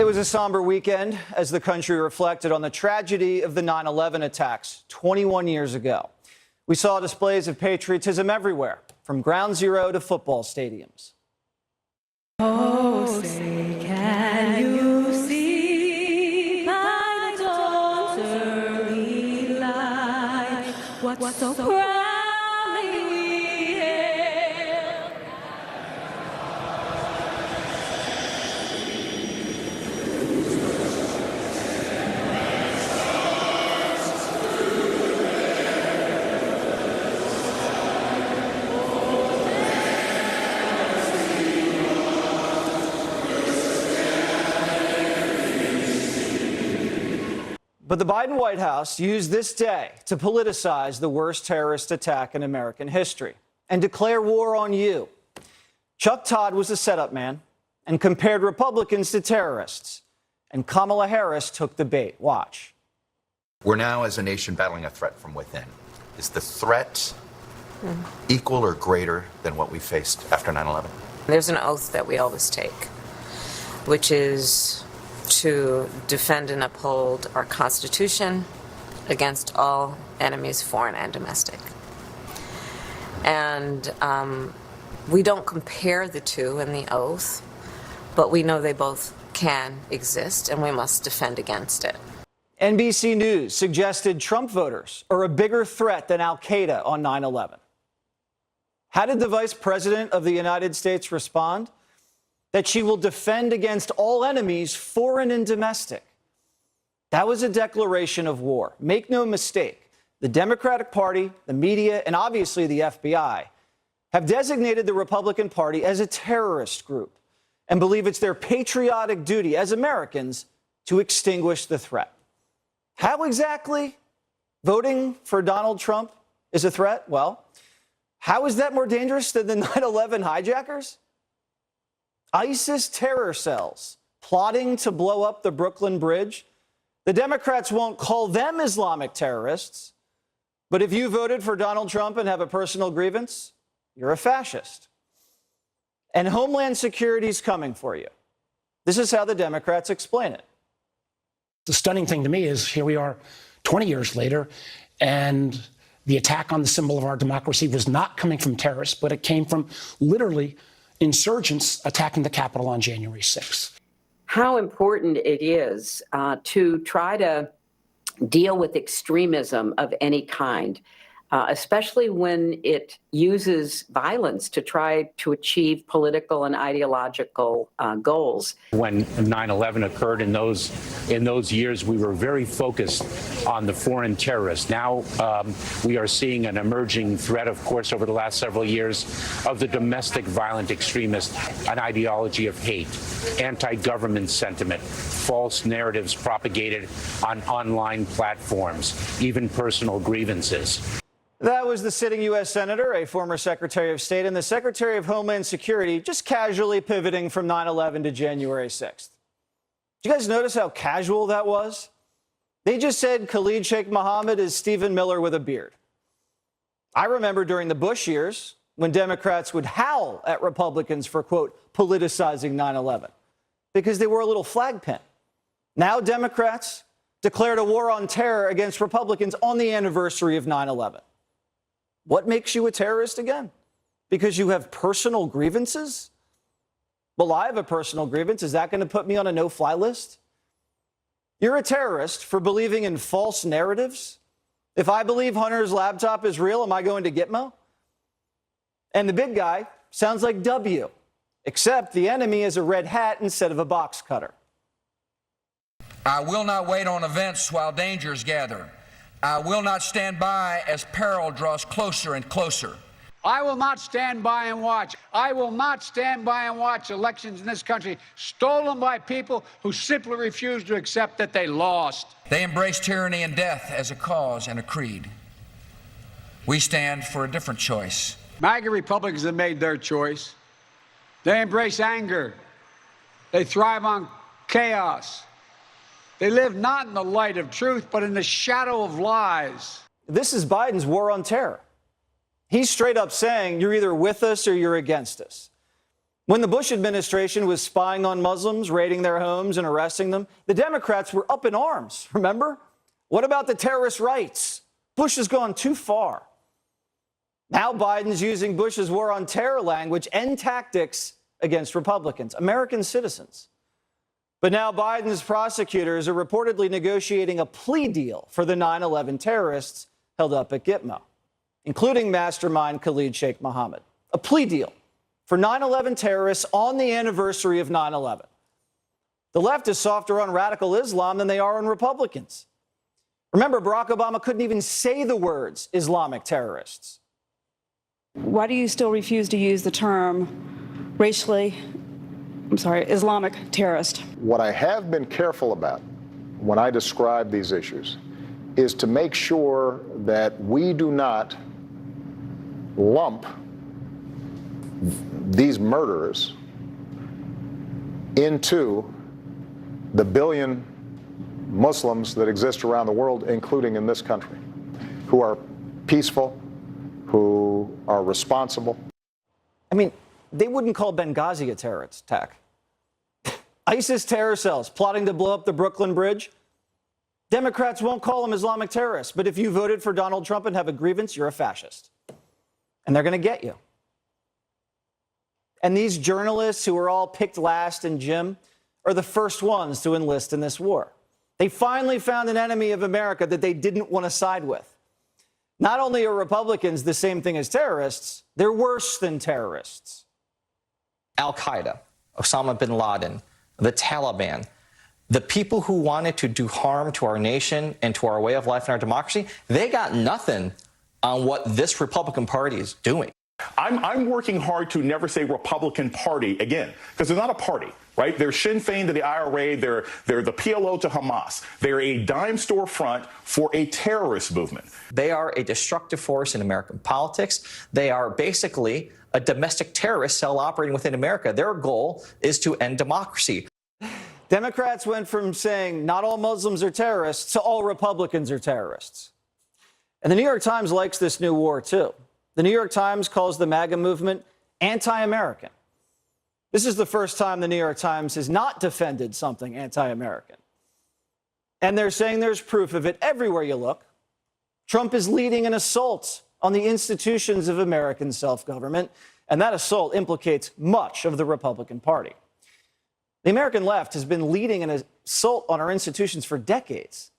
It was a somber weekend as the country reflected on the tragedy of the 9/11 attacks 21 years ago. We saw displays of patriotism everywhere, from Ground Zero to football stadiums. Oh, say, can you see by the dawn's early light what so proudly we hailed? But the Biden White House used this day to politicize the worst terrorist attack in American history and declare war on you. Chuck Todd was the setup man and compared Republicans to terrorists. And Kamala Harris took the bait. Watch. We're now, as a nation, battling a threat from within. Is the threat equal or greater than what we faced after 9/11? There's an oath that we always take, which is to defend and uphold our Constitution against all enemies, foreign and domestic. And we don't compare the two in the oath, but we know they both can exist, and we must defend against it. NBC News suggested Trump voters are a bigger threat than al-Qaeda on 9/11. How did the Vice President of the United States respond? That she will defend against all enemies, foreign and domestic. That was a declaration of war. Make no mistake, the Democratic Party, the media, and obviously the FBI have designated the Republican Party as a terrorist group and believe it's their patriotic duty as Americans to extinguish the threat. How exactly voting for Donald Trump is a threat? Well, how is that more dangerous than the 9/11 hijackers? ISIS terror cells plotting to blow up the Brooklyn Bridge. The Democrats won't call them Islamic terrorists, but if you voted for Donald Trump and have a personal grievance, you're a fascist. And Homeland Security's coming for you. This is how the Democrats explain it. The stunning thing to me is here we are 20 years later, and the attack on the symbol of our democracy was not coming from terrorists, but it came from literally insurgents attacking the Capitol on January 6th. How important it is to try to deal with extremism of any kind, especially when it uses violence to try to achieve political and ideological goals. When 9/11 occurred in those years, we were very focused on the foreign terrorists. Now we are seeing an emerging threat, of course, over the last several years of the domestic violent extremist, an ideology of hate, anti-government sentiment, false narratives propagated on online platforms, even personal grievances. That was the sitting U.S. Senator, a former Secretary of State, and the Secretary of Homeland Security just casually pivoting from 9/11 to January 6th. Did you guys notice how casual that was? They just said Khalid Sheikh Mohammed is Stephen Miller with a beard. I remember during the Bush years when Democrats would howl at Republicans for, quote, politicizing 9/11 because they wore a little flag pin. Now Democrats declared a war on terror against Republicans on the anniversary of 9/11. What makes you a terrorist again? Because you have personal grievances? Well, I have a personal grievance. Is that going to put me on a no-fly list? You're a terrorist for believing in false narratives? If I believe Hunter's laptop is real, am I going to Gitmo? And the big guy sounds like W, except the enemy is a red hat instead of a box cutter. I will not wait on events while dangers gather. I will not stand by as peril draws closer and closer. I will not stand by and watch. I will not stand by and watch elections in this country stolen by people who simply refuse to accept that they lost. They embrace tyranny and death as a cause and a creed. We stand for a different choice. MAGA Republicans have made their choice. They embrace anger. They thrive on chaos. They live not in the light of truth, but in the shadow of lies. This is Biden's war on terror. He's straight up saying you're either with us or you're against us. When the Bush administration was spying on Muslims, raiding their homes and arresting them, the Democrats were up in arms, remember? What about the terrorist rights? Bush has gone too far. Now Biden's using Bush's war on terror language and tactics against Republicans, American citizens. But now Biden's prosecutors are reportedly negotiating a plea deal for the 9/11 terrorists held up at Gitmo, including mastermind Khalid Sheikh Mohammed. A plea deal for 9/11 terrorists on the anniversary of 9/11. The left is softer on radical Islam than they are on Republicans. Remember, Barack Obama couldn't even say the words Islamic terrorists. Why do you still refuse to use the term Islamic terrorist? What I have been careful about when I describe these issues is to make sure that we do not lump these murderers into the billion Muslims that exist around the world, including in this country, who are peaceful, who are responsible. I mean, they wouldn't call Benghazi a terrorist attack. ISIS terror cells plotting to blow up the Brooklyn Bridge. Democrats won't call them Islamic terrorists, but if you voted for Donald Trump and have a grievance, you're a fascist. And they're going to get you. And these journalists who are all picked last in gym are the first ones to enlist in this war. They finally found an enemy of America that they didn't want to side with. Not only are Republicans the same thing as terrorists, they're worse than terrorists. Al-Qaeda, Osama bin Laden, the Taliban, the people who wanted to do harm to our nation and to our way of life and our democracy, they got nothing on what this Republican Party is doing. I'm working hard to never say Republican Party again, because they're not a party, right? They're Sinn Féin to the IRA. They're the PLO to Hamas. They're a dime store front for a terrorist movement. They are a destructive force in American politics. They are basically a domestic terrorist cell operating within America. Their goal is to end democracy. Democrats went from saying not all Muslims are terrorists to all Republicans are terrorists. And the New York Times likes this new war, too. The New York Times calls the MAGA movement anti-American. This is the first time the New York Times has not defended something anti-American. And they're saying there's proof of it everywhere you look. Trump is leading an assault on the institutions of American self-government, and that assault implicates much of the Republican Party. The American left has been leading an assault on our institutions for decades.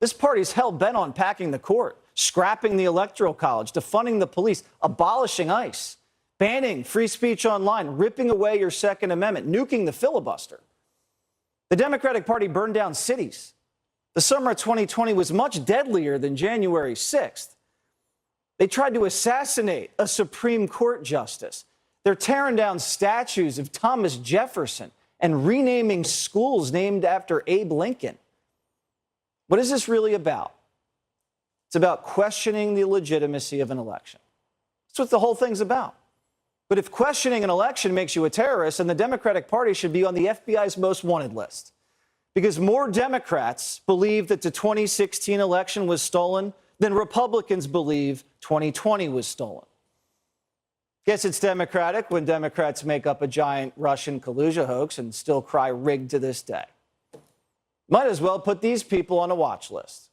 This party is hell-bent on packing the court, scrapping the Electoral College, defunding the police, abolishing ICE, banning free speech online, ripping away your Second Amendment, nuking the filibuster. The Democratic Party burned down cities. The summer of 2020 was much deadlier than January 6th. They tried to assassinate a Supreme Court justice. They're tearing down statues of Thomas Jefferson and renaming schools named after Abe Lincoln. What is this really about? It's about questioning the legitimacy of an election. That's what the whole thing's about. But if questioning an election makes you a terrorist, then the Democratic Party should be on the FBI's most wanted list. Because more Democrats believe that the 2016 election was stolen than Republicans believe 2020 was stolen. Guess it's democratic when Democrats make up a giant Russian collusion hoax and still cry rigged to this day. Might as well put these people on a watch list.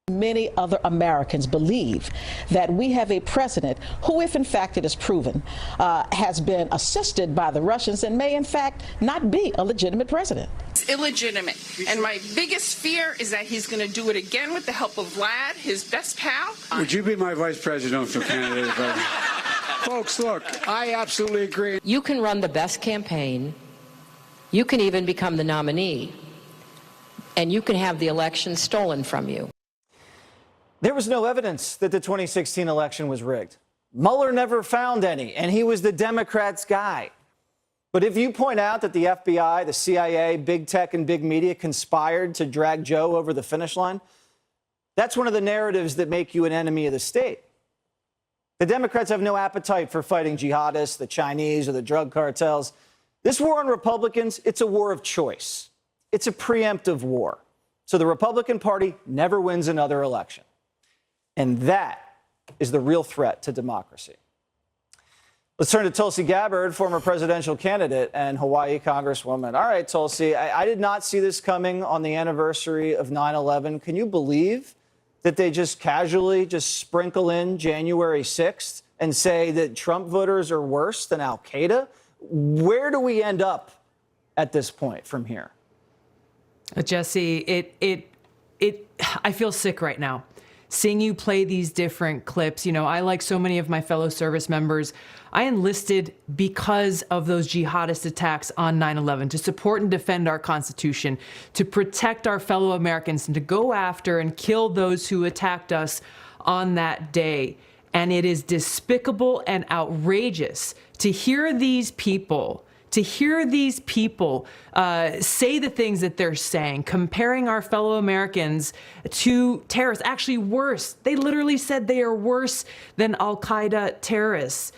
Many other Americans believe that we have a president who, if in fact it is proven, has been assisted by the Russians and may in fact not be a legitimate president. It's illegitimate. And my biggest fear is that he's going to do it again with the help of Vlad, his best pal. Would you be my vice presidential candidate? Folks, look, I absolutely agree. You can run the best campaign. You can even become the nominee. And you can have the election stolen from you. There was no evidence that the 2016 election was rigged. Mueller never found any, and he was the Democrats' guy. But if you point out that the FBI, the CIA, big tech, and big media conspired to drag Joe over the finish line, that's one of the narratives that make you an enemy of the state. The Democrats have no appetite for fighting jihadists, the Chinese, or the drug cartels. This war on Republicans, it's a war of choice. It's a preemptive war. So the Republican Party never wins another election. And that is the real threat to democracy. Let's turn to Tulsi Gabbard, former presidential candidate and Hawaii Congresswoman. All right, Tulsi, I did not see this coming on the anniversary of 9/11. Can you believe that they just casually just sprinkle in January 6th and say that Trump voters are worse than Al-Qaeda? Where do we end up at this point from here? Jesse, I feel sick right now. Seeing you play these different clips, you know, I, like so many of my fellow service members, I enlisted because of those jihadist attacks on 9/11 to support and defend our Constitution, to protect our fellow Americans, and to go after and kill those who attacked us on that day. And it is despicable and outrageous to hear these people say the things that they're saying, comparing our fellow Americans to terrorists. Actually worse. They literally said they are worse than Al-Qaeda terrorists.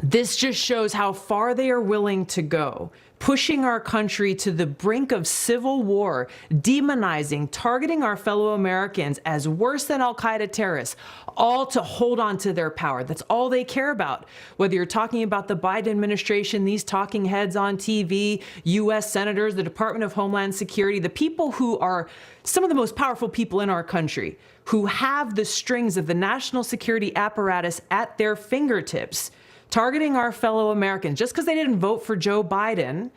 This just shows how far they are willing to go, pushing our country to the brink of civil war, demonizing, targeting our fellow Americans as worse than Al-Qaeda terrorists, all to hold on to their power. That's all they care about. Whether you're talking about the Biden administration, these talking heads on TV, U.S. senators, the Department of Homeland Security, the people who are some of the most powerful people in our country, who have the strings of the national security apparatus at their fingertips, targeting our fellow Americans just because they didn't vote for Joe Biden,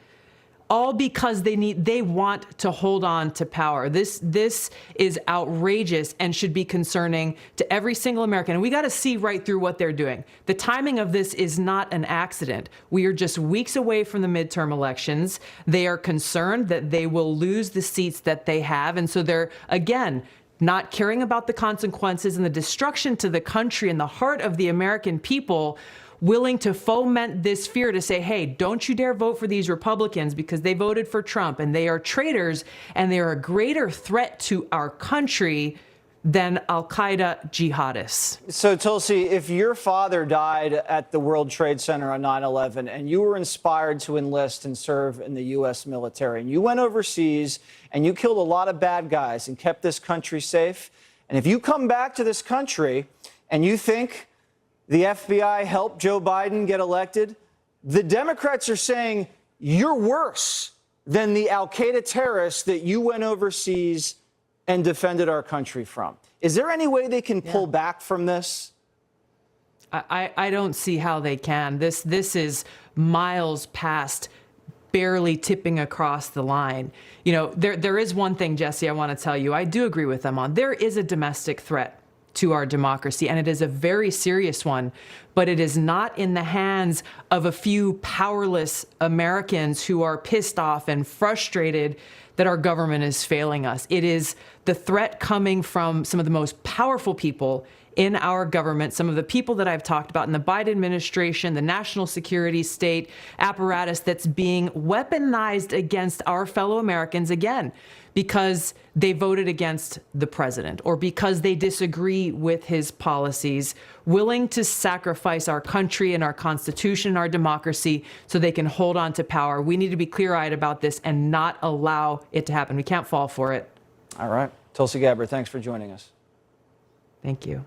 all because they want to hold on to power. This is outrageous and should be concerning to every single American. And we got to see right through what they're doing. The timing of this is not an accident. We are just weeks away from the midterm elections. They are concerned that they will lose the seats that they have. And so they're, again, not caring about the consequences and the destruction to the country and the heart of the American people, willing to foment this fear to say, hey, don't you dare vote for these Republicans because they voted for Trump and they are traitors and they are a greater threat to our country than Al-Qaeda jihadists. So, Tulsi, if your father died at the World Trade Center on 9/11 and you were inspired to enlist and serve in the U.S. military and you went overseas and you killed a lot of bad guys and kept this country safe, and if you come back to this country and you think the FBI helped Joe Biden get elected, the Democrats are saying you're worse than the Al-Qaeda terrorists that you went overseas and defended our country from. Is there any way they can pull back from this? I don't see how they can. This is miles past barely tipping across the line. You know, there is one thing, Jesse, I want to tell you. I do agree with them on. There is a domestic threat to our democracy, and it is a very serious one, but it is not in the hands of a few powerless Americans who are pissed off and frustrated that our government is failing us. It is the threat coming from some of the most powerful people in our government, some of the people that I've talked about in the Biden administration, the national security state apparatus that's being weaponized against our fellow Americans, again, because they voted against the president or because they disagree with his policies, willing to sacrifice our country and our Constitution and our democracy so they can hold on to power. We need to be clear-eyed about this and not allow it to happen. We can't fall for it. All right. Tulsi Gabbard, thanks for joining us. Thank you.